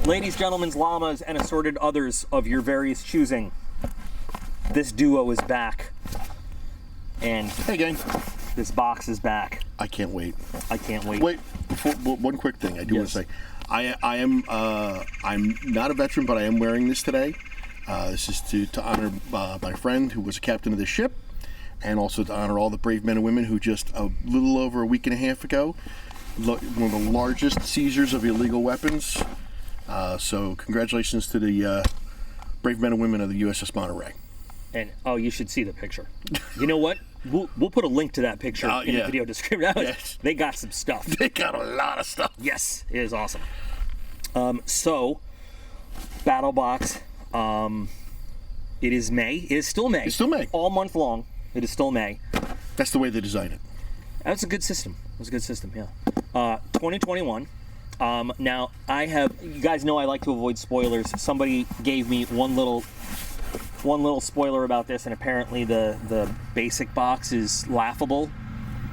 Ladies, gentlemen, llamas, and assorted others of your various choosing, this duo is back. And hey, gang. This box is back. I can't wait. I can't wait. Wait, before, one quick thing I do want to say. I'm not a veteran, but I am wearing this today. This is to honor my friend who was a captain of this ship, and also to honor all the brave men and women who just a little over a week and a half ago, one of the largest seizures of illegal weapons. So congratulations to the brave men and women of the USS Monterey. And you should see the picture. You know what? We'll put a link to that picture in the video description. Yes. They got some stuff. They got a lot of stuff. Yes, it is awesome. So, Battlbox. It is May. It is still May. It's still May. All month long. It is still May. That's the way they designed it. That's a good system. That's a good system, yeah. 2021. Now, you guys know I like to avoid spoilers. Somebody gave me one little spoiler about this, and apparently the basic box is laughable.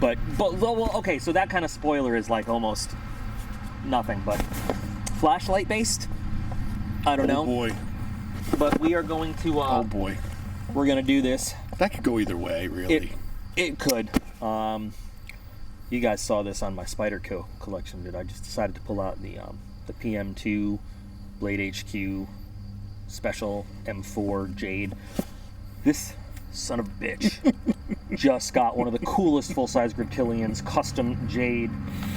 But well, okay, so that kind of spoiler is like almost nothing, but flashlight based? I don't know. Oh boy. But we are going to oh boy. We're gonna do this. That could go either way, really. It could. You guys saw this on my Spider Co collection, I just decided to pull out the PM2 Blade HQ Special M4 Jade. This son of a bitch just got one of the coolest full-size Griptilians, custom Jade.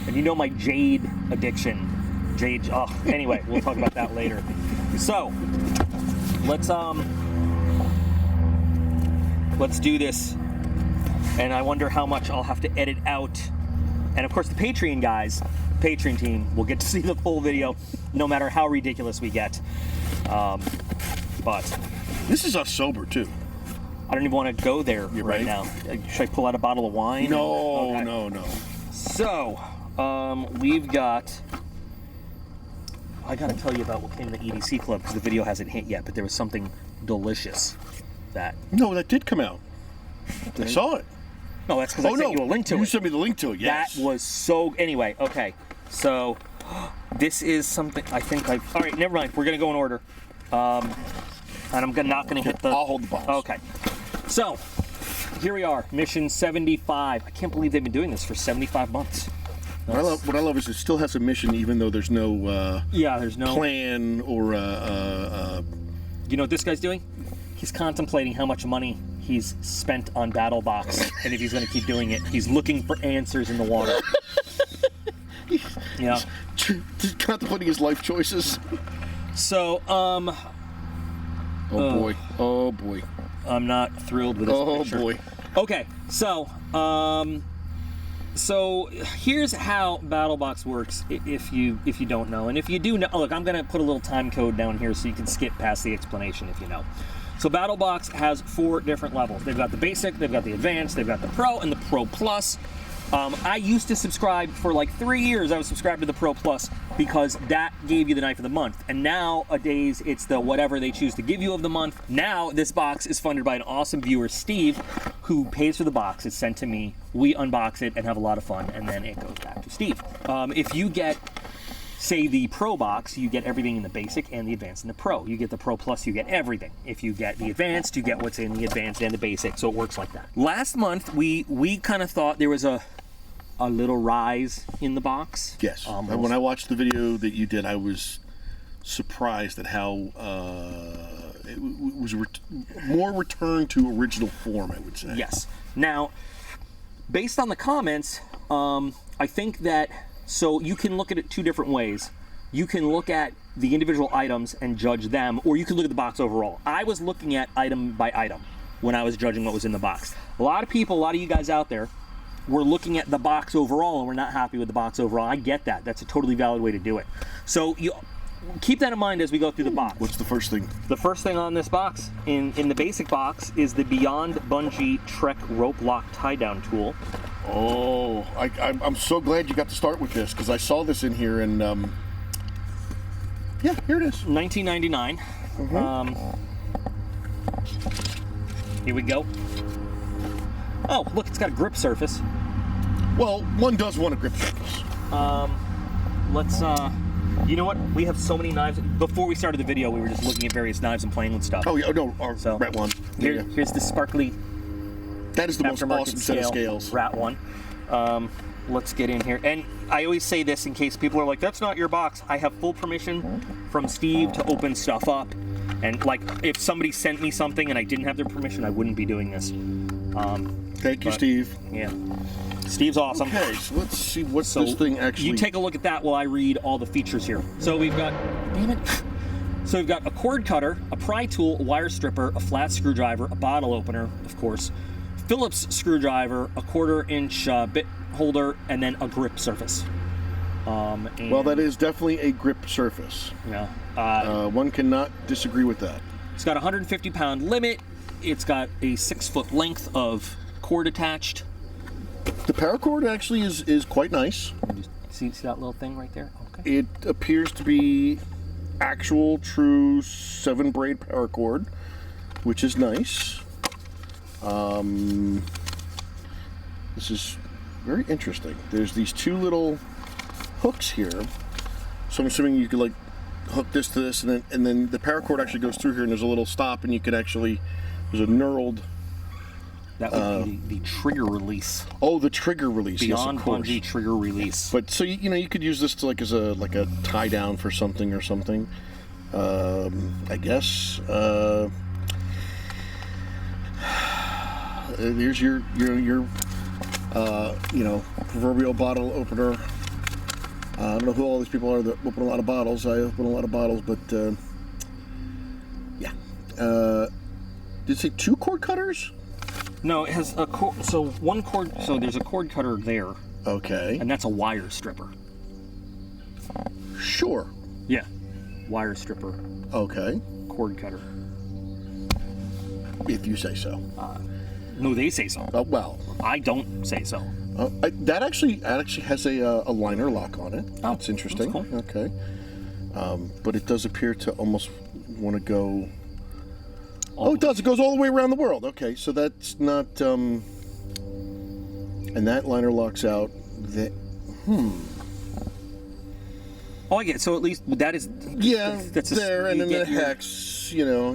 And you know my Jade addiction. Jade, anyway, we'll talk about that later. So, let's do this. And I wonder how much I'll have to edit out. And of course the Patreon guys, Patreon team, will get to see the full video no matter how ridiculous we get. But this is us sober too. I don't even want to go there right now. Should I pull out a bottle of wine? No, okay. no. So, we've got... I gotta tell you about what came in the EDC Club because the video hasn't hit yet, but there was something delicious that... No, that did come out. I saw it. No, that's because I sent you a link to it. You sent me the link to it, yes. That was so... Anyway, okay. So, this is something I think I've... All right, never mind. We're going to go in order. And I'm not going to hit the... I'll hold the box. Okay. So, here we are. Mission 75. I can't believe they've been doing this for 75 months. What I love is it still has a mission even though there's no... there's no... plan or... You know what this guy's doing? He's contemplating how much money he's spent on Battlbox, and if he's going to keep doing it, he's looking for answers in the water. Yeah. Just contemplating his life choices. So, Oh boy. I'm not thrilled with this picture. Oh boy. Okay, so, so here's how Battlbox works if you don't know. And if you do know, look, I'm going to put a little time code down here so you can skip past the explanation if you know. So Battlbox has 4 different levels. They've got the basic, they've got the advanced, they've got the pro, and the pro plus. I used to subscribe for like 3 years. I was subscribed to the Pro Plus because that gave you the knife of the month. And nowadays, it's the whatever they choose to give you of the month. Now, this box is funded by an awesome viewer, Steve, who pays for the box. It's sent to me. We unbox it and have a lot of fun, and then it goes back to Steve. If you get, say, the Pro box, you get everything in the basic and the advanced and the Pro. You get the Pro Plus, you get everything. If you get the advanced, you get what's in the advanced and the basic. So it works like that. Last month, we kind of thought there was a little rise in the box. Yes. When I watched the video that you did, I was surprised at how it was more returned to original form, I would say. Yes. Now, based on the comments, I think that, so you can look at it 2 different ways. You can look at the individual items and judge them, or you can look at the box overall. I was looking at item by item when I was judging what was in the box. A lot of people, a lot of you guys out there, we're looking at the box overall and we're not happy with the box overall. I get that. That's a totally valid way to do it. So you keep that in mind as we go through the box. What's the first thing? The first thing on this box, in the basic box, is the Beyond Bungee Trek Rope Lock Tie Down Tool. Oh, I'm so glad you got to start with this because I saw this in here and yeah, here it is. 1999. Here we go. Oh, look, it's got a grip surface. Well, one does want a grip surface. Let's You know what? We have so many knives. Before we started the video, we were just looking at various knives and playing with stuff. Oh, yeah, no, So, rat one. Here's the sparkly That is the most aftermarket awesome set of scales. rat one. Let's get in here. And I always say this in case people are like, that's not your box. I have full permission from Steve to open stuff up. And like, if somebody sent me something and I didn't have their permission, I wouldn't be doing this. Thank you, Steve. Yeah. Steve's awesome. Okay, so let's see what this thing actually... You take a look at that while I read all the features here. So we've got... Damn it. So we've got a cord cutter, a pry tool, a wire stripper, a flat screwdriver, a bottle opener, of course, Phillips screwdriver, a 1/4-inch bit holder, and then a grip surface. Well, that is definitely a grip surface. Yeah. One cannot disagree with that. It's got a 150-pound limit. It's got a 6-foot length of cord attached. The paracord actually is quite nice. See that little thing right there? Okay. It appears to be actual, true 7-braid paracord, which is nice. This is very interesting. There's these 2 little hooks here, so I'm assuming you could like hook this to this, and then the paracord actually goes through here, and there's a little stop, and you could actually, there's a knurled. That would be the trigger release. Oh, the trigger release. Beyond yes, of course. bungee trigger release. But so you know you could use this to like as a tie down for something or something. I guess. Here's your proverbial bottle opener. I don't know who all these people are that open a lot of bottles. I open a lot of bottles, but yeah. Did it say 2 cord cutters? No, it has a cord. So one cord. So there's a cord cutter there. Okay. And that's a wire stripper. Sure. Yeah. Wire stripper. Okay. Cord cutter. If you say so. No, they say so. Well. I don't say so. That actually has a liner lock on it. Oh, that's interesting. That's cool. Okay. But it does appear to almost want to go... Oh, it does. It goes all the way around the world. Okay, so that's not... And that liner locks out the... Oh, I get it. So at least that is... Yeah, that's there, and then the hex, you know...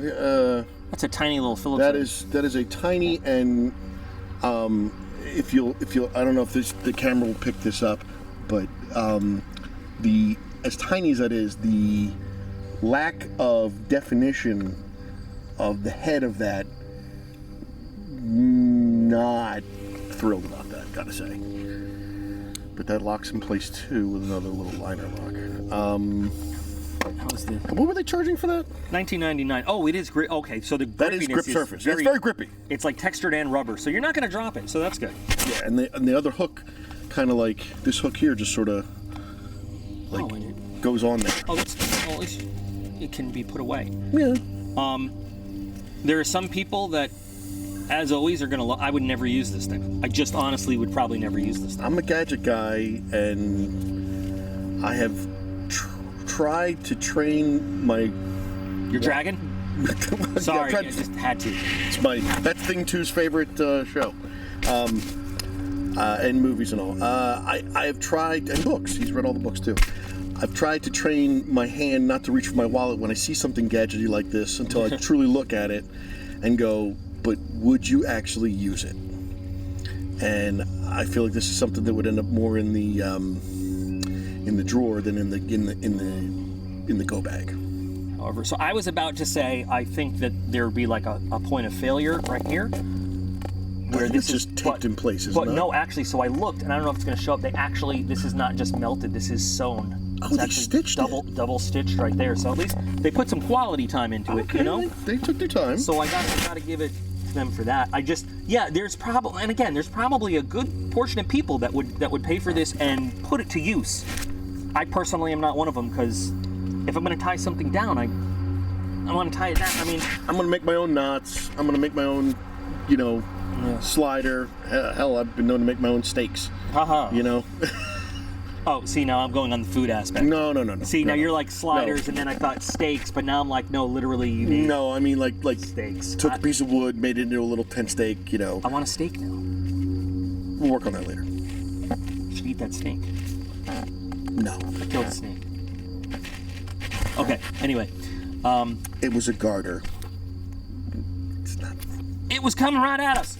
that's a tiny little Phillips. That is a tiny, and if you'll, I don't know if the camera will pick this up, but as tiny as that is, the lack of definition of the head of that, not thrilled about that, gotta say. But that locks in place too with another little liner lock. How's the... What were they charging for that? $19.99. Oh, it is great. Okay, so the that is grip surface. It's very grippy. It's like textured and rubber, so you're not going to drop it. So that's good. Yeah, and the other hook, kind of like this hook here, just sort of like goes on there. Oh, that's well, at least it can be put away. Yeah. There are some people that, as always, are going to... I would never use this thing. I just honestly would probably never use this thing. I'm a gadget guy, and I have tried to train my... Your dragon? Sorry, I just had to. It's that's Thing 2's favorite show. And movies and all. I have tried... And books. He's read all the books, too. I've tried to train my hand not to reach for my wallet when I see something gadgety like this until I truly look at it and go, but would you actually use it? And I feel like this is something that would end up more in the drawer than in the go bag. However, so I was about to say I think that there would be like a point of failure right here. Where this is just taped in place, isn't it? But no, actually, so I looked, and I don't know if it's going to show up. This is not just melted. This is sewn. Oh, they stitched it. Double stitched right there. So at least they put some quality time into it, you know? They took their time. So I got to give it to them for that. There's probably a good portion of people that would pay for this and put it to use. I personally am not one of them, because if I'm going to tie something down, I want to tie it down. I mean, I'm going to make my own knots. I'm going to make my own, slider. Hell, I've been known to make my own steaks. You know? Oh, see, now I'm going on the food aspect. No. See, now you're like sliders, and then I thought steaks, but now I'm like, no, literally you need... No, I mean like steaks. Took a piece of wood, made it into a little tent steak, I want a steak now. We'll work on that later. You should eat that snake. No. I killed the snake. Okay. Anyway, It was a garter. It's not. it was coming right at us.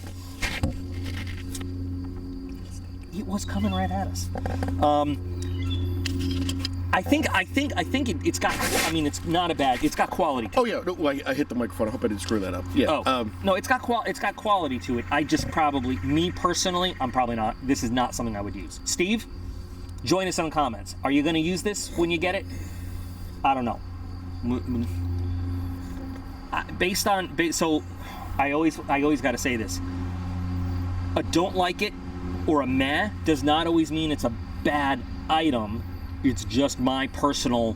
It was coming right at us. I think it's got. I mean, it's not a bad. It's got quality. Oh yeah, no, I hit the microphone. I hope I didn't screw that up. Yeah. Oh, no, it's got quality to it. I just probably, me personally, I'm probably not. This is not something I would use. Steve, join us in the comments. Are you going to use this when you get it? I don't know. So, I always got to say this. A don't like it or a meh does not always mean it's a bad item. It's just my personal,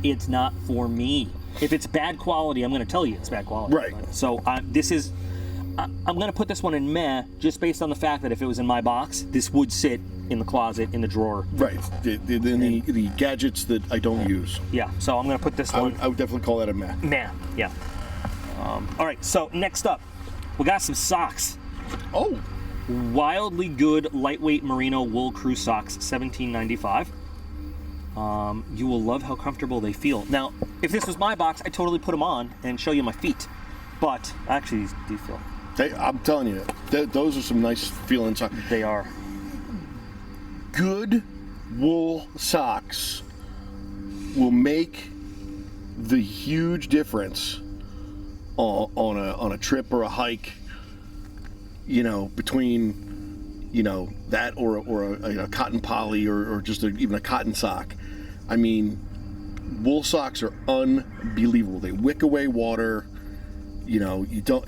it's not for me. If it's bad quality, I'm going to tell you it's bad quality. Right. So I'm going to put this one in meh, just based on the fact that if it was in my box, this would sit in the closet, in the drawer. Right. The gadgets that I don't use. Yeah, so I'm going to put this one. I would definitely call that a meh. Meh, yeah. All right, so next up, we got some socks. Oh. Wildly good lightweight merino wool crew socks, $17.95. You will love how comfortable they feel. Now, if this was my box, I'd totally put them on and show you my feet. But actually, these do feel. I'm telling you, those are some nice feeling socks. They are. Good wool socks will make the huge difference on a trip or a hike. You know, between that or a cotton poly or just even a cotton sock. I mean, wool socks are unbelievable. They wick away water. You don't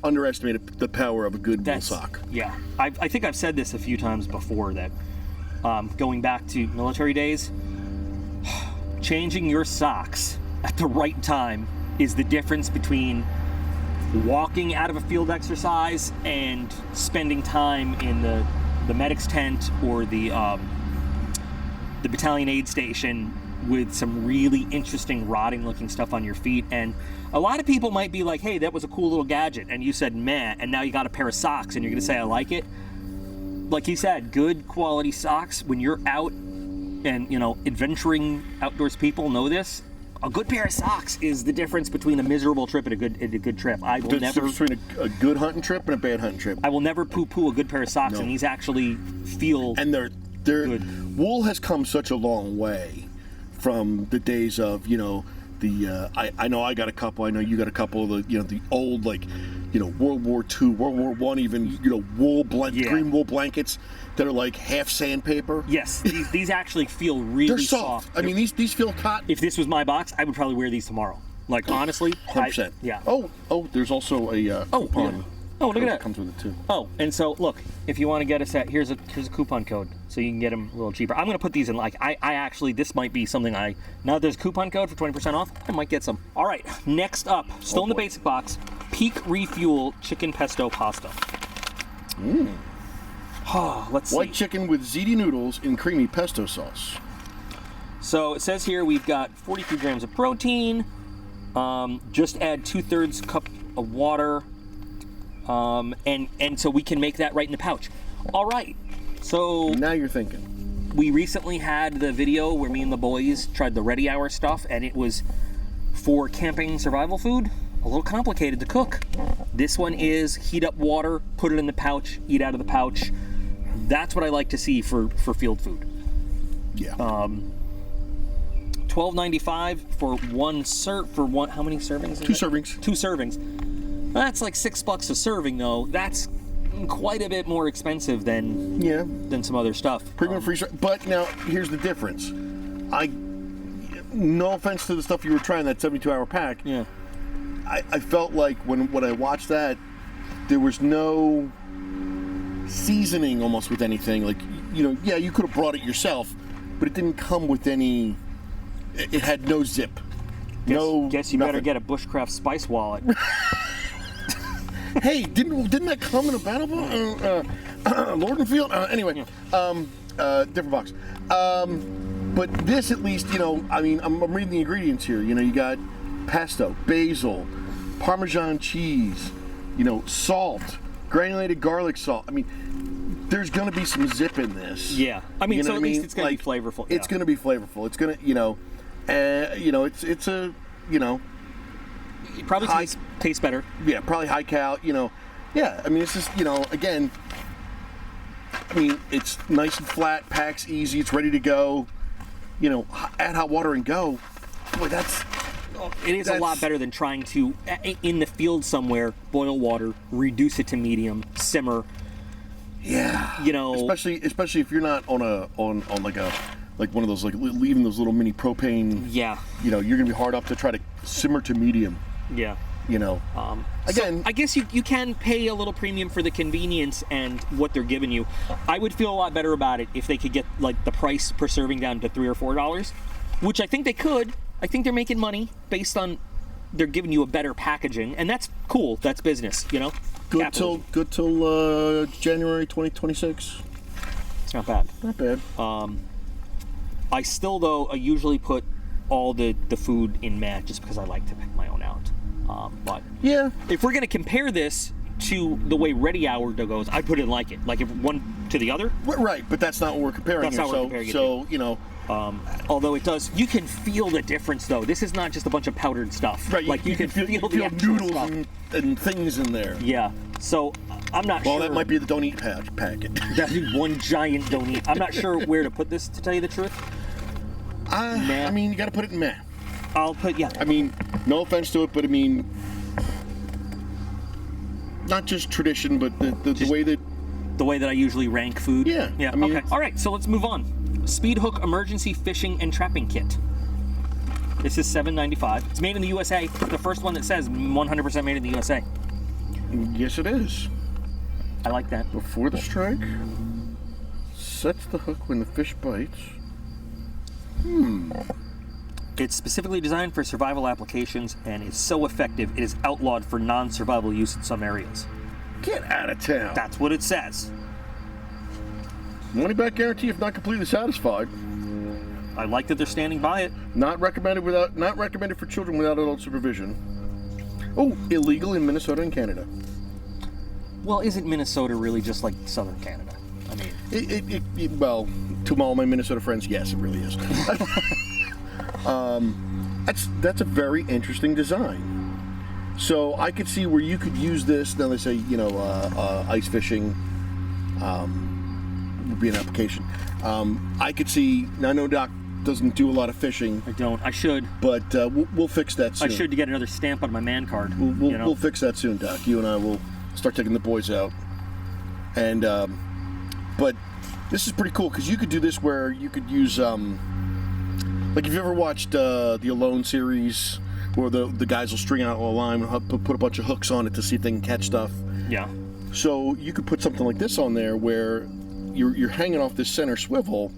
underestimate the power of a good wool sock. Yeah, I think I've said this a few times before that going back to military days, changing your socks at the right time is the difference between walking out of a field exercise and spending time in the medic's tent or the battalion aid station with some really interesting rotting looking stuff on your feet. And a lot of people might be like, hey, that was a cool little gadget, and you said meh, and now you got a pair of socks and you're gonna say I like it. Like he said, good quality socks, when you're out and adventuring, outdoors people know this, a good pair of socks is the difference between a miserable trip and a good trip. I will never between a good hunting trip and a bad hunting trip. I will never poo-poo a good pair of socks, and these actually feel they're good. Wool has come such a long way from the days of I know I got a couple. I know you got a couple of the old World War II, World War I, even wool green wool blankets that are like half sandpaper. Yes, these actually feel really they're soft. I mean, these feel cotton. If this was my box, I would probably wear these tomorrow. Like honestly, 100%. Yeah. Oh, there's also a coupon. Yeah. Oh, look at that. Comes with it too. Oh, and so look, if you want to get a set, here's a coupon code, so you can get them a little cheaper. I'm gonna put these in. Like I actually, this might be something now that there's a coupon code for 20% off, I might get some. All right, next up, still in the basic box, Peak Refuel Chicken Pesto Pasta. Let's see. White chicken with ziti noodles in creamy pesto sauce. So it says here we've got 43 grams of protein. Just add 2/3 cup of water. And so we can make that right in the pouch. All right. So now you're thinking. We recently had the video where me and the boys tried the Ready Hour stuff, and it was for camping survival food. A little complicated to cook. This one is heat up water, put it in the pouch, eat out of the pouch. That's what I like to see for field food. Yeah. $12.95 for one. How many servings? Two servings. 2 servings. That's like $6 a serving, though. That's quite a bit more expensive than some other stuff. Premium freezer. But now here's the difference. No offense to the stuff you were trying, that 72-hour pack. Yeah. I felt like when I watched that, there was no seasoning almost with anything. Like, you could have brought it yourself, but it didn't come with any. It had no zip. Guess you better get a Bushcraft Spice Wallet. Hey, didn't that come in a Battlebox? Lord and Field? Anyway, different box. But this, at least, I'm reading the ingredients here. You got pesto, basil, Parmesan cheese, salt, granulated garlic salt. I mean, there's going to be some zip in this. Yeah, I mean, You know so what at I least mean? it's going to be flavorful. Yeah. It's going to be flavorful. It's going to, it's a, It probably tastes better. yeah, probably high cal, Yeah, I mean, it's just, again, I mean, it's nice and flat, packs easy, it's ready to go. Add hot water and go. Boy, It is a lot better than trying to, in the field somewhere, boil water, reduce it to medium, simmer. Yeah. Especially if you're not on like one of those, like leaving those little mini propane. Yeah. You're gonna be hard up to try to simmer to medium. Yeah. Again, so I guess you can pay a little premium for the convenience and what they're giving you. I would feel a lot better about it if they could get like the price per serving down to $3 or $4, which I think they could. I think they're making money based on they're giving you a better packaging, and that's cool. That's business, Good till January 2026. It's not bad. Not bad. I still, though, I usually put all the food in mat just because I like to pick my own out. But yeah, if we're going to compare this to the way Ready Hour goes, I put it like it. Like if one to the other. Right, but that's not what we're comparing That's here. not what we're comparing it to. Although it does, you can feel the difference, though. This is not just a bunch of powdered stuff. Right, like you can feel the actual noodles stuff. and things in there. Yeah. So I'm not sure. Well, that might be the don't eat packet. That'd be one giant don't eat. I'm not sure where to put this, to tell you the truth. I mean, you got to put it in meh. I'll put, yeah. I mean, no offense to it, but I mean, not just tradition, but the way that. The way that I usually rank food. Yeah. Yeah. I mean, okay. All right. So let's move on. Speed Hook Emergency Fishing and Trapping Kit. This is $7.95. It's made in the USA. The first one that says 100% made in the USA. Yes, it is. I like that. Before the strike, sets the hook when the fish bites. It's specifically designed for survival applications and is so effective it is outlawed for non-survival use in some areas. Get out of town. That's what it says. Money back guarantee if not completely satisfied. I like that they're standing by it. Not recommended for children without adult supervision. Oh, illegal in Minnesota and Canada. Well, isn't Minnesota really just like southern Canada? I mean, Well, to all my Minnesota friends, yes, it really is. That's a very interesting design. So I could see where you could use this. Now they say, ice fishing would be an application. I could see. Now I know Doc doesn't do a lot of fishing. I don't. I should. But we'll fix that soon. I should to get another stamp on my man card. We'll fix that soon, Doc. You and I will start taking the boys out. And but this is pretty cool because you could do this where you could use like if you ever watched the Alone series where the guys will string out a line and put a bunch of hooks on it to see if they can catch stuff. Yeah. So you could put something like this on there where you're hanging off this center swivel.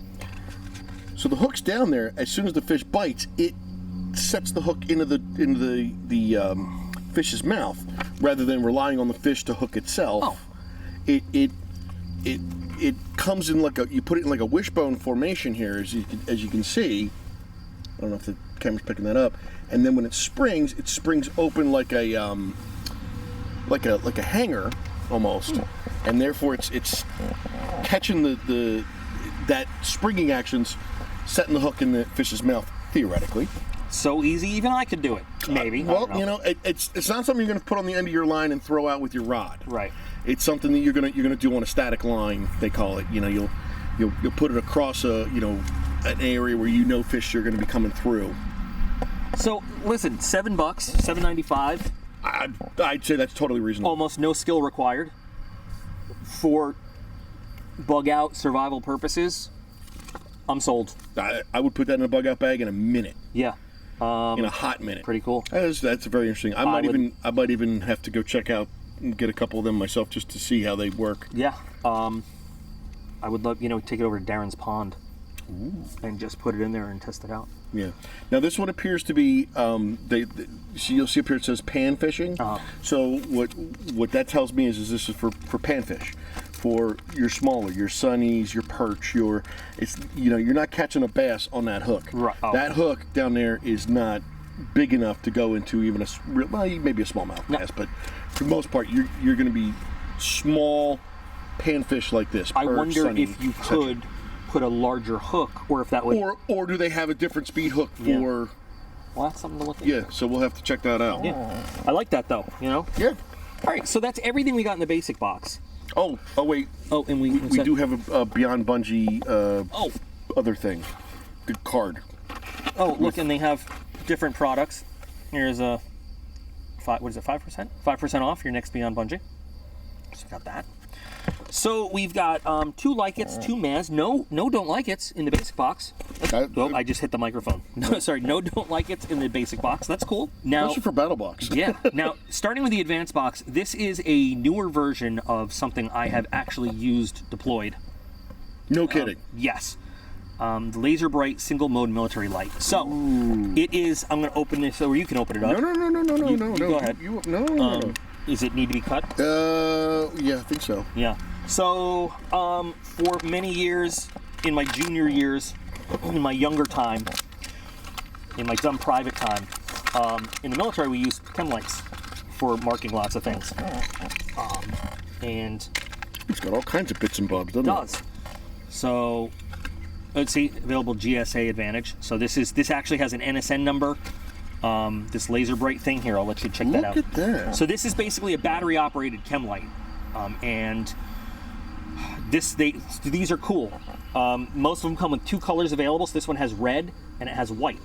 So the hook's down there. As soon as the fish bites, it sets the hook into the fish's mouth rather than relying on the fish to hook itself. Oh. It comes in you put it in like a wishbone formation here, as you can see. I don't know if the camera's picking that up. And then when it springs open like a hanger almost, and therefore it's catching that springing action's setting the hook in the fish's mouth theoretically. So easy, even I could do it. Maybe. Well, it's not something you're going to put on the end of your line and throw out with your rod. Right. It's something that you're gonna do on a static line. They call it. You'll put it across an area where fish are going to be coming through. So listen, $7, $7.95. I'd say that's totally reasonable. Almost no skill required for bug out survival purposes. I'm sold. I would put that in a bug out bag in a minute. Yeah. In a hot minute. Pretty cool. That's very interesting. I might even have to go check out and get a couple of them myself just to see how they work. Yeah. I would love, take it over to Darren's Pond. Ooh. And just put it in there and test it out. Yeah. Now this one appears to be you'll see up here it says pan fishing. Uh-huh. So what that tells me is this is for panfish, for your smaller, your sunnies, your perch, you're not catching a bass on that hook. Right. Oh. That hook down there is not big enough to go into even maybe a smallmouth bass, but for the most part you're going to be small panfish like this? I perch, wonder sunny, if you et cetera? could put a larger hook, or if that would. Or do they have a different speed hook for? Yeah. Well, that's something to look at. Yeah, so we'll have to check that out. Yeah, I like that though. You know. Yeah. All right, so that's everything we got in the basic box. Oh wait. Oh, and we do have a Beyond Bungee other thing. The card. Oh, look, and they have different products. Here's a 5%? 5% off your next Beyond Bungee. So got that. So we've got 2 like-its, 2 Maz. No don't like-its in the basic box. Oh, I just hit the microphone. No, sorry, no don't like-its in the basic box. That's cool. Now, especially for Battlbox. Yeah. Now, starting with the advanced box, this is a newer version of something I have actually used deployed. No kidding. Yes. The Laser Bright single mode military light. So it is. I'm going to open this, or you can open it up. No. Go ahead. No. Does it need to be cut? Yeah, I think so. Yeah. So for many years, in my junior years, in my younger time, in my dumb private time, in the military we used chem lights for marking lots of things. And it's got all kinds of bits and bobs, doesn't it? It does. So let's see, available GSA Advantage. So this actually has an NSN number. This Laser Bright thing here, I'll let you check that out. Look at that. So this is basically a battery-operated chem light, and these are cool. Most of them come with 2 colors available. So this one has red and it has white,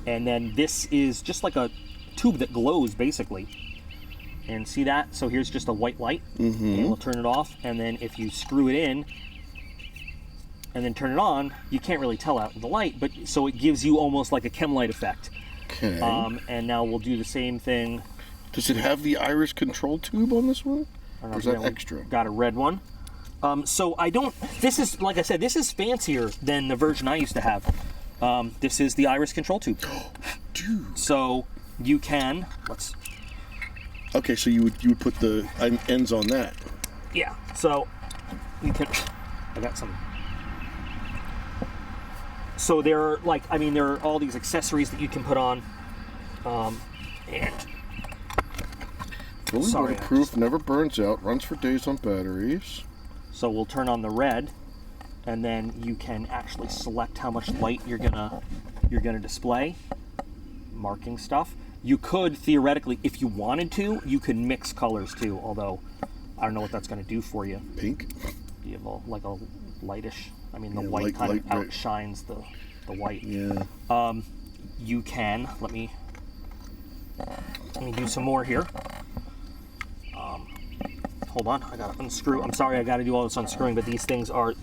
and then this is just like a tube that glows basically. And see that? So here's just a white light, and we'll turn it off, and then if you screw it in and then turn it on, you can't really tell out in the light, but so it gives you almost like a chem light effect. Okay. And now we'll do the same thing. Does it have the iris control tube on this one? Or is that extra? Got a red one. So I don't. This is, like I said, this is fancier than the version I used to have. This is the iris control tube. Dude. So you can. Okay, so you would put the ends on that. Yeah. So you can. I got some. So there are there are all these accessories that you can put on, and fully waterproof, never burns out, runs for days on batteries. So we'll turn on the red, and then you can actually select how much light you're gonna display, marking stuff. You could theoretically, if you wanted to, you could mix colors too. Although I don't know what that's gonna do for you. Pink. You have a lightish. I mean, the white kind of outshines the white. Yeah. You can let me do some more here. Hold on, I gotta unscrew. I'm sorry, I gotta do all this unscrewing, but these things are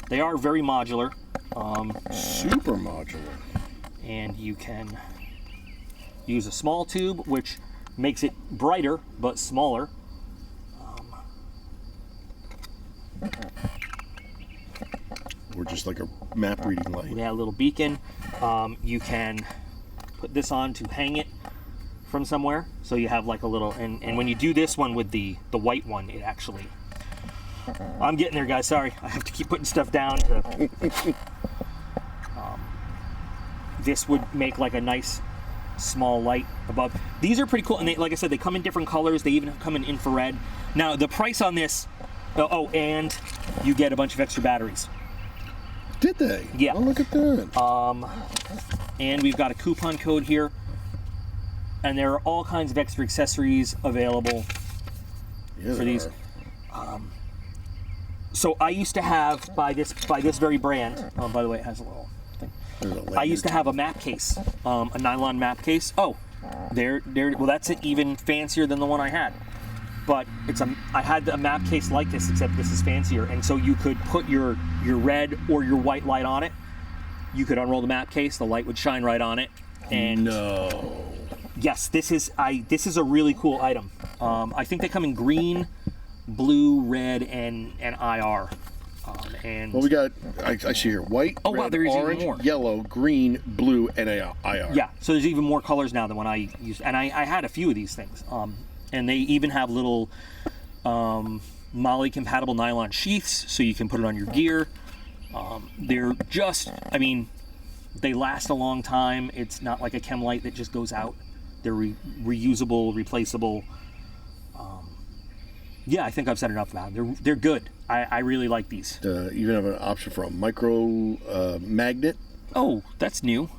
very modular. Super modular. And you can use a small tube, which makes it brighter but smaller. Or just like a map reading light. Yeah, a little beacon. You can put this on to hang it from somewhere. So you have like a little, and when you do this one with the white one, it actually, I'm getting there, guys, sorry. I have to keep putting stuff down. This would make like a nice small light above. These are pretty cool, and like I said, they come in different colors. They even come in infrared. Now, the price on this, and you get a bunch of extra batteries. Did they? Yeah. Oh, look at that. And we've got a coupon code here, and there are all kinds of extra accessories available for these. So I used to have by this very brand. Oh, by the way, it has a little thing. I used to have a map case, a nylon map case. Oh, there. Well, that's even fancier than the one I had. But I had a map case like this, except this is fancier, and so you could put your red or your white light on it. You could unroll the map case, the light would shine right on it. And no. Yes, this is a really cool item. I think they come in green, blue, red, and IR. Well, we got, I see here, white, red, there's orange, even more. yellow, green, blue, and IR. Yeah, so there's even more colors now than when I used, and I had a few of these things. And they even have little MOLLE-compatible nylon sheaths, so you can put it on your gear. They're just, they last a long time. It's not like a chem light that just goes out. They're reusable, replaceable. Yeah, I think I've said enough about them. They're good. I really like these. You even have an option for a micro magnet. Oh, that's new.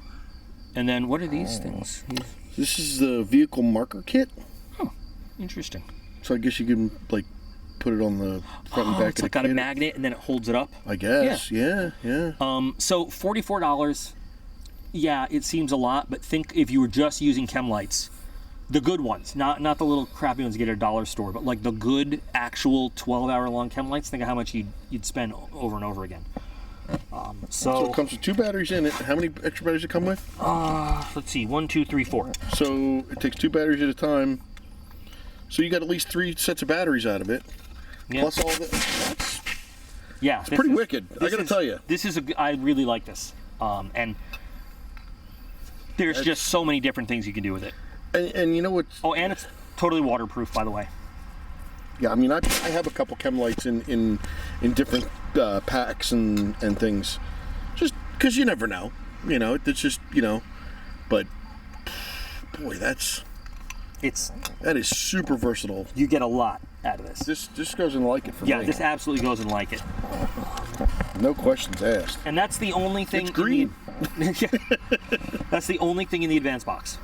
And then what are these things? This is the vehicle marker kit. Oh, interesting. So I guess you can like put it on the front and back. It's like got a magnet and then it holds it up. I guess. Yeah. So $44. Yeah, it seems a lot, but think if you were just using chem lights, the good ones, not the little crappy ones you get at a dollar store, but like the good actual 12-hour long chem lights. Think of how much you'd spend over and over again. So it comes with 2 batteries in it. How many extra batteries does it come with? Let's see, 1, 2, 3, 4. So it takes 2 batteries at a time. So you got at least 3 sets of batteries out of it. Yeah. Plus all the. It's pretty wicked. I got to tell you. I really like this, and there's just so many different things you can do with it. And you know what? Oh, and it's totally waterproof, by the way. Yeah, I mean, I have a couple chem lights in different packs and things, just because you never know. You know, it's just but boy, that is super versatile. You get a lot out of this. This goes in like it for me. Yeah, this absolutely goes in like it. No questions asked. And that's the only thing. It's green. That's the only thing in the advanced box.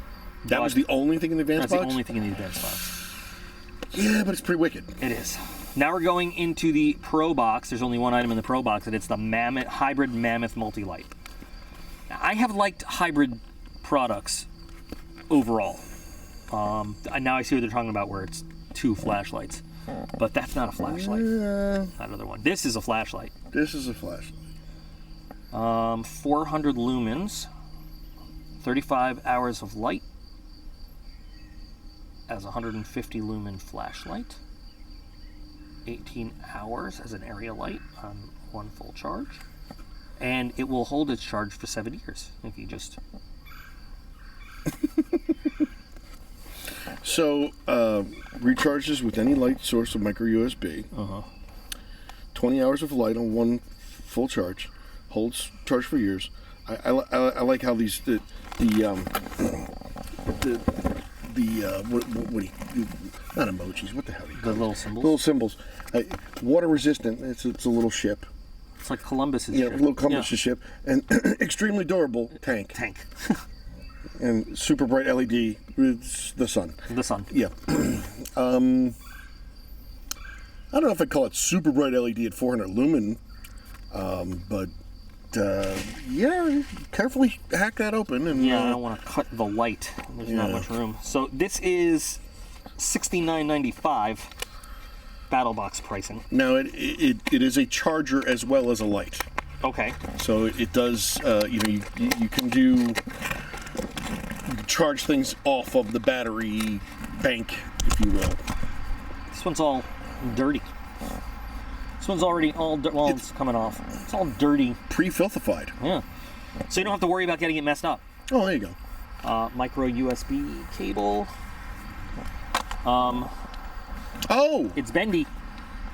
That was the only thing in the advanced box? That's the only thing in the advanced box. Yeah, but it's pretty wicked. It is. Now we're going into the Pro box. There's only one item in the Pro box, and it's the hybrid Mammoth multi-light. Now, I have liked hybrid products overall. Now I see what they're talking about, where it's 2 flashlights. But that's not a flashlight. That other one. This is a flashlight. This is a flashlight. 400 lumens, 35 hours of light, as a 150 lumen flashlight, 18 hours as an area light on 1 full charge, and it will hold its charge for 7 years if you just. So recharges with any light source of micro USB. 20 hours of light on 1 full charge, holds charge for years. I like how these not emojis. What the hell? The little symbols. Little symbols. Water resistant. It's a little ship. It's like Columbus's ship. ship. Little Columbus's ship, and extremely durable tank. And super bright LED. It's the sun. The sun. Yeah. I don't know if I'd call it super bright LED at 400 lumen, but yeah, carefully hack that open. And I don't want to cut the light. There's not much room. So this is $69.95 Battlebox pricing. Now it is a charger as well as a light. Okay. So it does. You can charge things off of the battery bank, if you will. This one's all dirty. This one's already all it's coming off. It's all dirty. Pre-filthified. Yeah. So you don't have to worry about getting it messed up. Oh, there you go. Micro USB cable. It's bendy.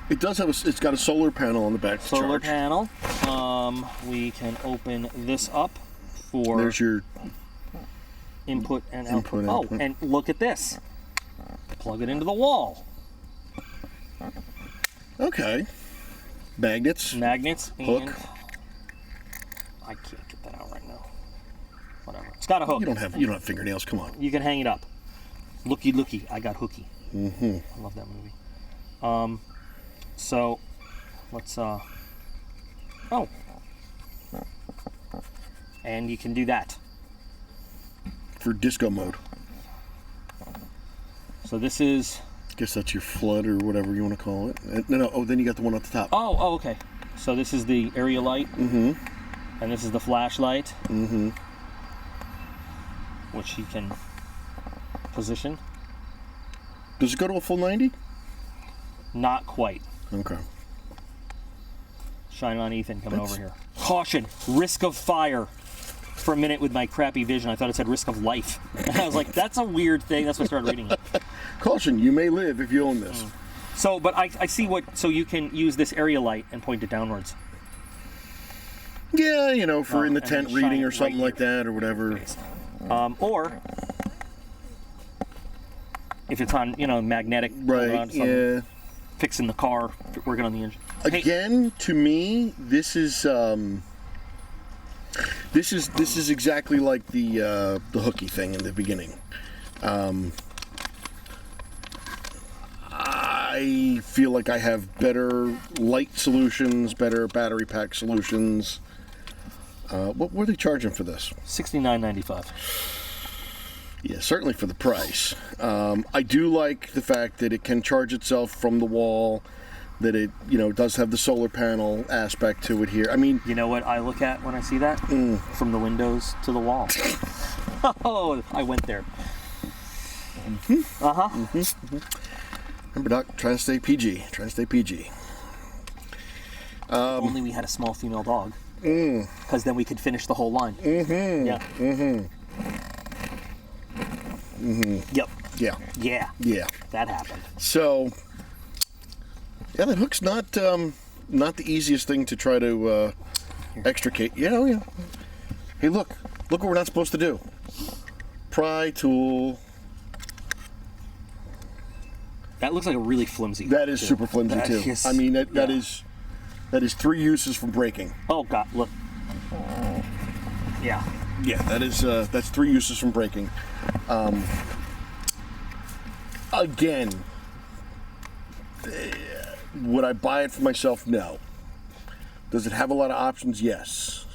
It does have it's got a solar panel on the back. Solar panel. We can open this up for. There's your input and output. Oh, and look at this. Plug it into the wall. Okay. Magnets. Hook. And I can't get that out right now. Whatever. It's got a hook. You don't have fingernails. Come on. You can hang it up. Looky. I got hooky. Mm-hmm. I love that movie. So let's and you can do that for disco mode. So this is. I guess that's your flood or whatever you want to call it. No. Oh, then you got the one at the top. Oh, okay. So this is the area light. Mm-hmm. And this is the flashlight. Mm-hmm. Which you can position. Does it go to a full 90? Not quite. Okay. Shine on Ethan coming over here. Caution, risk of fire. For a minute with my crappy vision, I thought it said risk of life. I was like, that's a weird thing. That's why I started reading it. Caution, you may live if you own this. So, but I see so you can use this area light and point it downwards. Yeah, for in the tent reading or something like that or whatever. Or if it's on, magnetic. Right, yeah. fixing the car, working on the engine. Again, to me, this is exactly like the hooky thing in the beginning. I feel like I have better light solutions, better battery pack solutions. What were they charging for this? $69.95. Yeah, certainly for the price. I do like the fact that it can charge itself from the wall, that it, does have the solar panel aspect to it here. I mean, you know what I look at when I see that? From the windows to the wall. Oh, I went there. Remember, Doc, trying to stay PG. Only we had a small female dog. Because then we could finish the whole line. Yeah. Yep. Yeah. That happened. So, yeah, that hook's not the easiest thing to try to extricate. Yeah. Hey, look what we're not supposed to do. Pry tool. That looks like a really flimsy. That is super flimsy too. I mean, that is 3 uses from breaking. Oh God, look. Yeah. Yeah, that's 3 uses from breaking. Again, would I buy it for myself? No. Does it have a lot of options? Yes.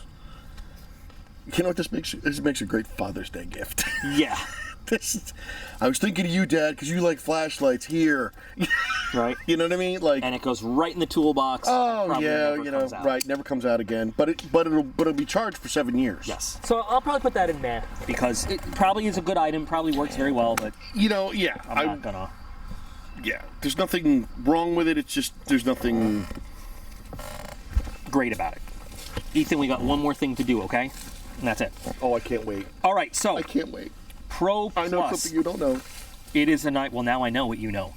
You know what this makes? This makes a great Father's Day gift. Yeah. I was thinking of you, Dad, because you like flashlights here. Right. You know what I mean? And it goes right in the toolbox. Oh yeah, right. Never comes out again. But it'll be charged for 7 years. Yes. So I'll probably put that in meh because it probably is a good item. Probably works very well, but yeah, I'm not gonna. Yeah, there's nothing wrong with it. It's just there's nothing great about it. Ethan, we got one more thing to do, okay? And that's it. Oh, I can't wait. All right, so I can't wait. Pro Plus. I know something you don't know. It is a knife. Well, now I know what you know.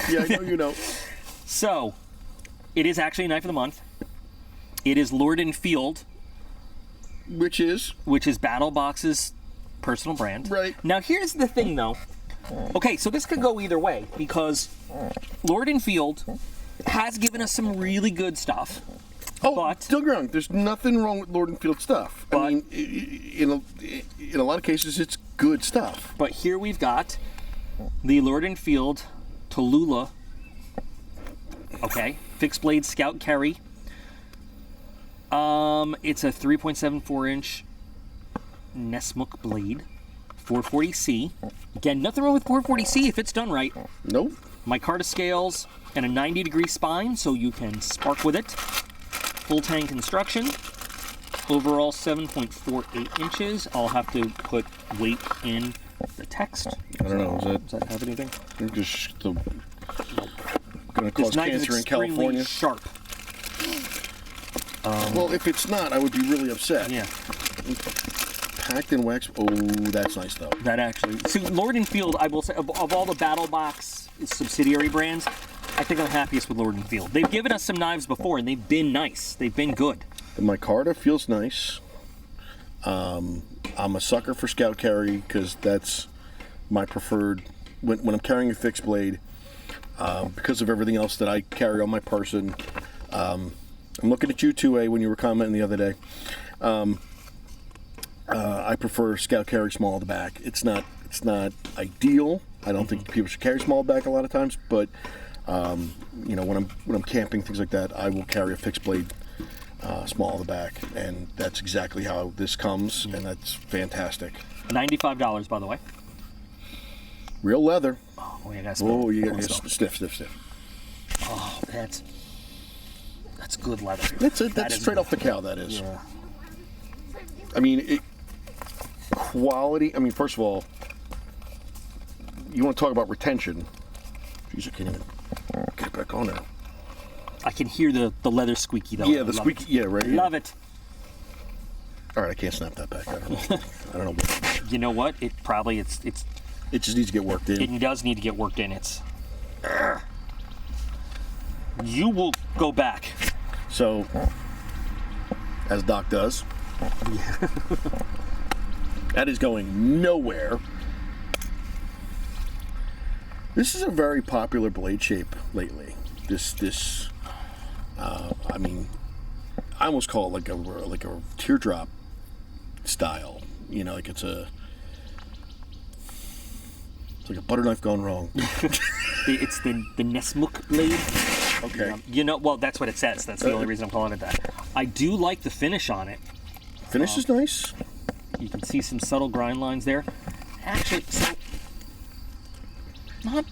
Yeah, I know you know. So, it is actually a knife of the month. It is Lord & Field. Which is Battlebox's personal brand. Right. Now, here's the thing, though. Okay, so this could go either way because Lord & Field has given us some really good stuff. Oh, but don't get me wrong. There's nothing wrong with Lord & Field stuff. I mean, in a lot of cases, it's good stuff. But here we've got the Lord & Field Tallulah, okay, fixed blade Scout Carry. It's a 3.74-inch Nessmuk blade, 440C. Again, nothing wrong with 440C if it's done right. Nope. Micarta scales and a 90-degree spine, so you can spark with it. Full tang construction. Overall 7.48 inches. I'll have to put weight in the text. I don't know. Does that have anything? Just going to cause cancer in California. Sharp. Well, if it's not, I would be really upset. Yeah. Packed in wax. Oh, that's nice though. That actually. See, Lord & Field, I will say, of all the Battlebox subsidiary brands, I think I'm happiest with Lord & Field. They've given us some knives before, and they've been nice. They've been good. The micarta feels nice. I'm a sucker for Scout Carry because that's my preferred when I'm carrying a fixed blade. Because of everything else that I carry on my person. I'm looking at you 2A when you were commenting the other day. I prefer Scout Carry small at the back. It's not ideal. I don't think people should carry small back a lot of times, but when I'm camping, things like that, I will carry a fixed blade small at the back, and that's exactly how this comes, and that's fantastic. $95, by the way. Real leather. Oh, you got stiff. Oh, that's good leather. That's straight off the cow. That is. Yeah. I mean, quality. I mean, first of all, you want to talk about retention. Jeez, I can't even get it back on there. I can hear the leather squeaky though. Yeah, the squeaky. Yeah, right. Love it. All right, I can't snap that back. I don't know. You know what? It just needs to get worked in. It does need to get worked in. You will go back. So, as Doc does, that is going nowhere. This is a very popular blade shape lately. this. I mean, I almost call it like a teardrop style. You know, like it's like a butter knife gone wrong. It's the Nesmuk blade. Okay. You know, well, that's what it says. That's the only reason I'm calling it that. I do like the finish on it. Finish is nice. You can see some subtle grind lines there. Actually, so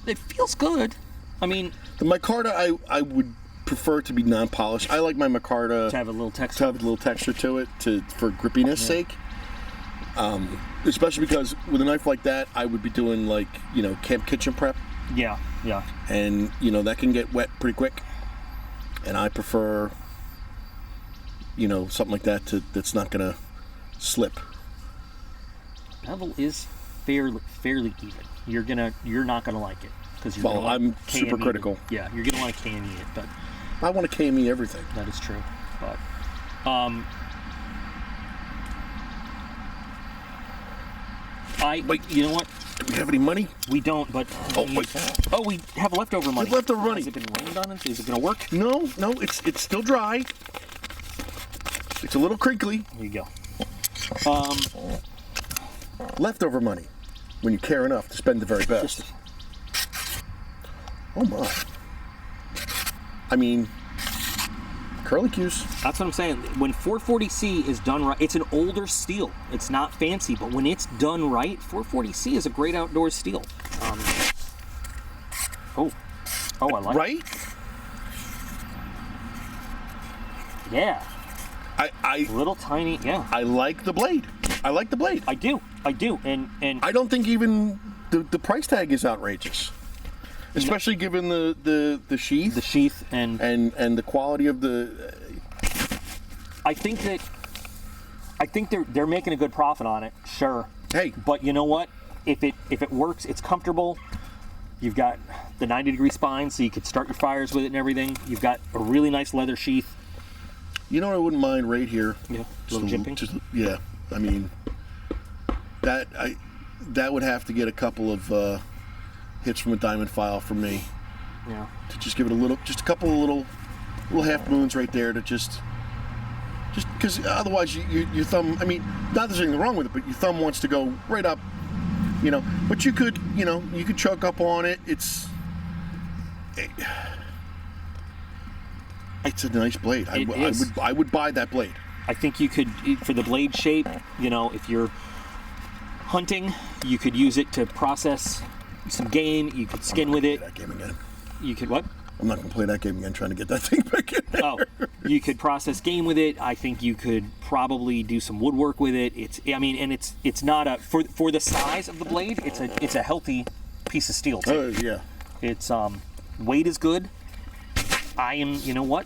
it feels good. I mean, the micarta, I would prefer to be non-polished. I like my micarta to have a little texture. To have a little texture to it, for grippiness sake. Especially because with a knife like that, I would be doing like, you know, camp kitchen prep. Yeah, yeah. And, you know, that can get wet pretty quick. And I prefer, you know, something like that that's not going to slip. Bevel is fairly even. You're not gonna like it because you're. Well, I'm super critical. Yeah, you're gonna want to KME it, but I want to KME everything. that is true. But Wait. you know what? Do we have any money? We don't, but we have leftover money. We have leftover money. Has it been rained on? Is it gonna work? No, it's still dry. It's a little crinkly. Here you go. Leftover money, when you care enough to spend the very best. Oh my. I mean, curlicues. That's what I'm saying. When 440C is done right, it's an older steel. It's not fancy, but when it's done right, 440C is a great outdoor steel. I like it. Right? Yeah. I Little tiny, yeah. I like the blade. I like the blade. I do, and I don't think even the price tag is outrageous, especially given the sheath. The sheath and the quality of the. I think they're making a good profit on it. Sure. Hey. But you know what? If it works, it's comfortable. You've got the 90-degree spine, so you could start your fires with it and everything. You've got a really nice leather sheath. You know what I wouldn't mind right here? Yeah. Little jimping. Yeah. I mean, that would have to get a couple of hits from a diamond file for me. Yeah. To just give it a couple of little half moons right there to just because otherwise your thumb. I mean, not there's anything wrong with it, but your thumb wants to go right up. You know, but you could choke up on it. It's a nice blade. I would buy that blade. I think you could, for the blade shape, you know, if you're hunting, you could use it to process some game. You could skin with it. That game again. You could what? I'm not gonna play that game again. Trying to get that thing back in there. Oh, you could process game with it. I think you could probably do some woodwork with it. It's not a for the size of the blade. It's a healthy piece of steel too. Yeah. It's weight is good. You know what?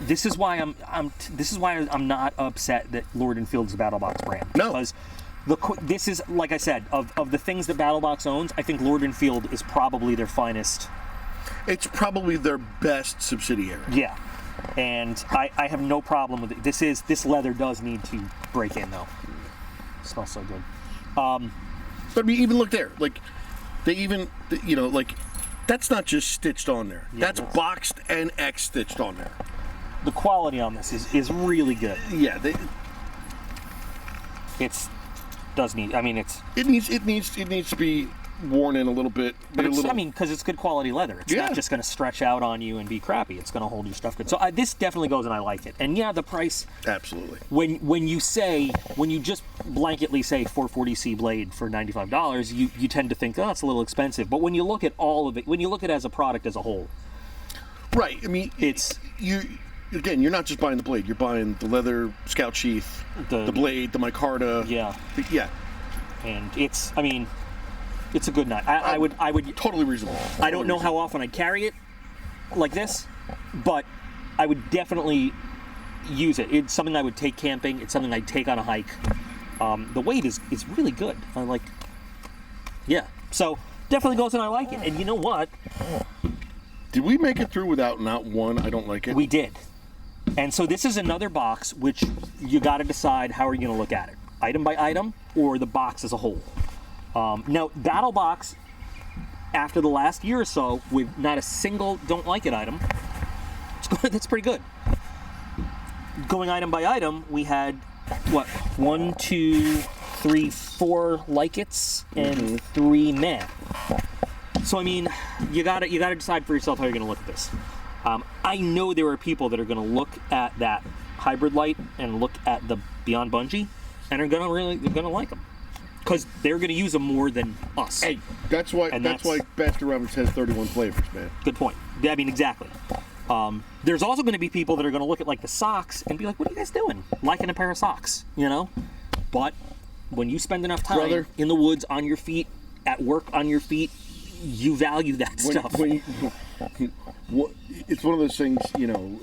This is why I'm not upset that Lord & Field's a Battlebox brand. No. Because this is, like I said, of the things that Battlebox owns, I think Lord & Field is probably their finest. It's probably their best subsidiary. Yeah. And I have no problem with it. This leather does need to break in though. It smells so good. But I mean, even look there. Like like that's not just stitched on there. Yeah, that's boxed and X stitched on there. The quality on this is really good. Yeah, it needs to be worn in a little bit. But because it's good quality leather. It's not just going to stretch out on you and be crappy. It's going to hold your stuff good. So this definitely goes, and I like it. And yeah, the price. Absolutely. When you just blanketly say 440C blade for $95, you tend to think, oh, it's a little expensive. But when you look at all of it, when you look at it as a product as a whole, right? I mean, you're not just buying the blade. You're buying the leather scout sheath, the blade, the micarta. Yeah. Yeah. And it's a good knife. I would totally reasonable. I don't know how often I'd carry it like this, but I would definitely use it. It's something I would take camping. It's something I'd take on a hike. The weight is really good. Yeah. So definitely goes, and I like it. And you know what? Did we make it through without not one? I don't like it. We did. And so this is another box which you got to decide how are you going to look at it, item by item or the box as a whole. Now, Battlebox after the last year or so, with not a single don't like it item, that's pretty good. Going item by item, we had what, 1, 2, 3, 4 like-its and 3 meh. So I mean, you gotta decide for yourself how you're gonna look at this. I know there are people that are gonna look at that hybrid light and look at the Beyond Bungee, and they're gonna like them because they're gonna use them more than us. Hey, that's why Baskin-Robbins has 31 flavors, man. Good point. I mean, exactly. There's also going to be people that are going to look at like the socks and be like, "What are you guys doing? Liking a pair of socks?" You know. But when you spend enough time in the woods, on your feet, at work, on your feet, you value that stuff. It's one of those things, you know.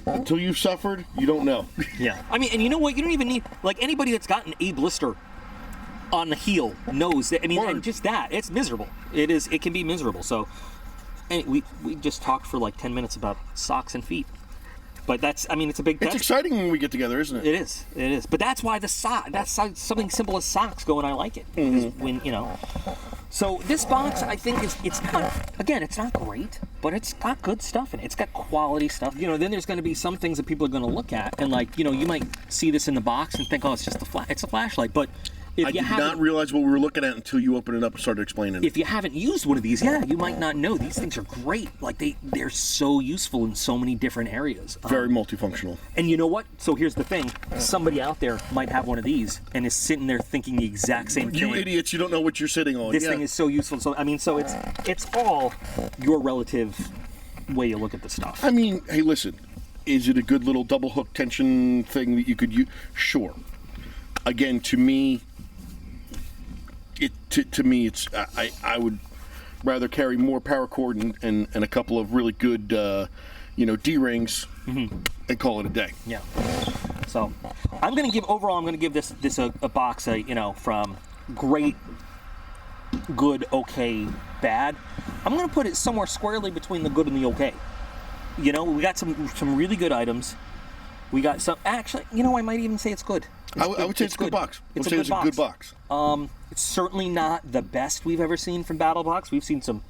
Until you've suffered, you don't know. Yeah. I mean, and you know what? You don't even need, like, anybody that's gotten a blister on the heel knows that. I mean, and just that, it's miserable. It can be miserable. So. And we just talked for like 10 minutes about socks and feet, but it's a big. It's exciting when we get together, isn't it? It is. But that's why that's something simple as socks go, and I like it. When you know. So this box, I think it's not great, but it's got good stuff in it. It's got quality stuff. You know, then there's going to be some things that people are going to look at, and like, you know, you might see this in the box and think, oh, it's just it's a flashlight, but. I did not realize what we were looking at until you opened it up and started explaining it. If you haven't used one of these, you might not know. These things are great. Like, they're so useful in so many different areas. Very multifunctional. And you know what? So here's the thing. Somebody out there might have one of these and is sitting there thinking the exact same thing. You idiots, you don't know what you're sitting on. This thing is so useful. So I mean, so it's all your relative way you look at the stuff. I mean, hey, listen. Is it a good little double hook tension thing that you could use? Sure. Again, to me... To me, it's I would rather carry more paracord and a couple of really good, D-rings and call it a day. Yeah. So I'm going to give this a box, from great, good, okay, bad. I'm going to put it somewhere squarely between the good and the okay. You know, we got some really good items. We got some, actually, I might even say it's good. I would say it's a good box. It's a good box. It's certainly not the best we've ever seen from Battlebox. We've seen some,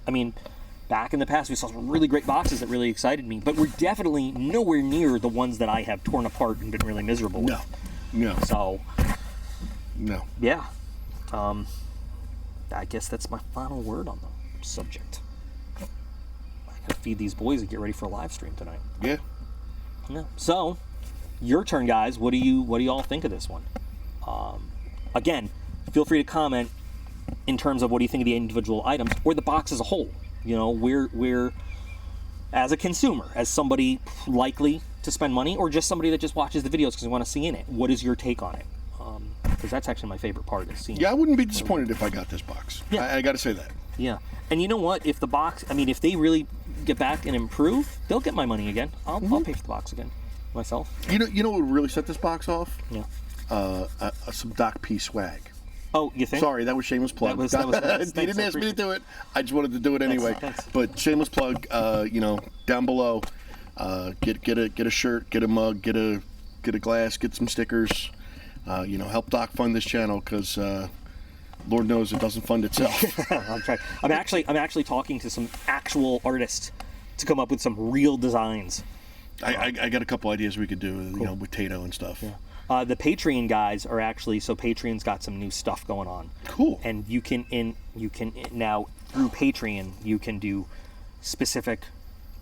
back in the past, we saw some really great boxes that really excited me, but we're definitely nowhere near the ones that I have torn apart and been really miserable with. No. So, no. Yeah. I guess that's my final word on the subject. I gotta feed these boys and get ready for a live stream tonight. Yeah. So, your turn, guys. What do you all think of this one? Again, feel free to comment in terms of what do you think of the individual items or the box as a whole. You know, we're as a consumer, as somebody likely to spend money, or just somebody that just watches the videos because they want to see in it. What is your take on it? Because that's actually my favorite part of this scene. Yeah, I wouldn't be disappointed if I got this box. Yeah. I got to say that. Yeah, and you know what? If the box, if they really get back and improve, they'll get my money again. I'll pay for the box again myself. You know what would really set this box off? Yeah. Some Doc P swag. Oh, you think? Sorry, that was shameless plug. That was nice. You didn't ask me to do it. I just wanted to do it anyway. Thanks. But shameless plug. Down below, get a shirt, get a mug, get a glass, get some stickers. Help Doc fund this channel because Lord knows it doesn't fund itself. I'm trying. I'm actually talking to some actual artists to come up with some real designs. I got a couple ideas we could do, cool. With Tato and stuff. Yeah. The Patreon guys are actually, so Patreon's got some new stuff going on. Cool. And you can now through Patreon you can do specific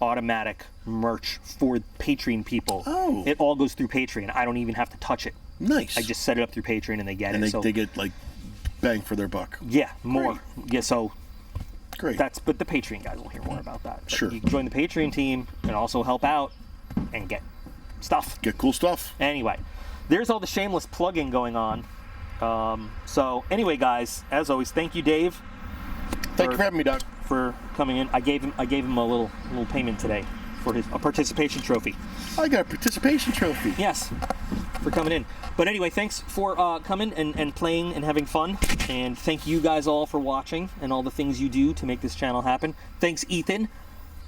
automatic merch for Patreon people. Oh. It all goes through Patreon. I don't even have to touch it. Nice. I just set it up through Patreon and they get it. And they get like bang for their buck. Yeah, more. Great. Yeah, so great. But the Patreon guys will hear more about that. But sure. You can join the Patreon team and also help out and get stuff. Get cool stuff. Anyway, there's all the shameless plugging going on. So anyway, guys, as always, thank you, Dave. Thank you for having me, Doc. For coming in. I gave him a little payment today for a participation trophy. I got a participation trophy. Yes, for coming in. But anyway, thanks for coming and playing and having fun. And thank you guys all for watching and all the things you do to make this channel happen. Thanks, Ethan,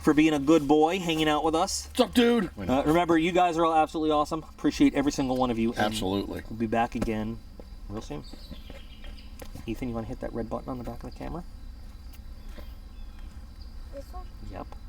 for being a good boy, hanging out with us. What's up, dude? Remember, you guys are all absolutely awesome. Appreciate every single one of you. Absolutely. We'll be back again real soon. Ethan, you want to hit that red button on the back of the camera? Yep.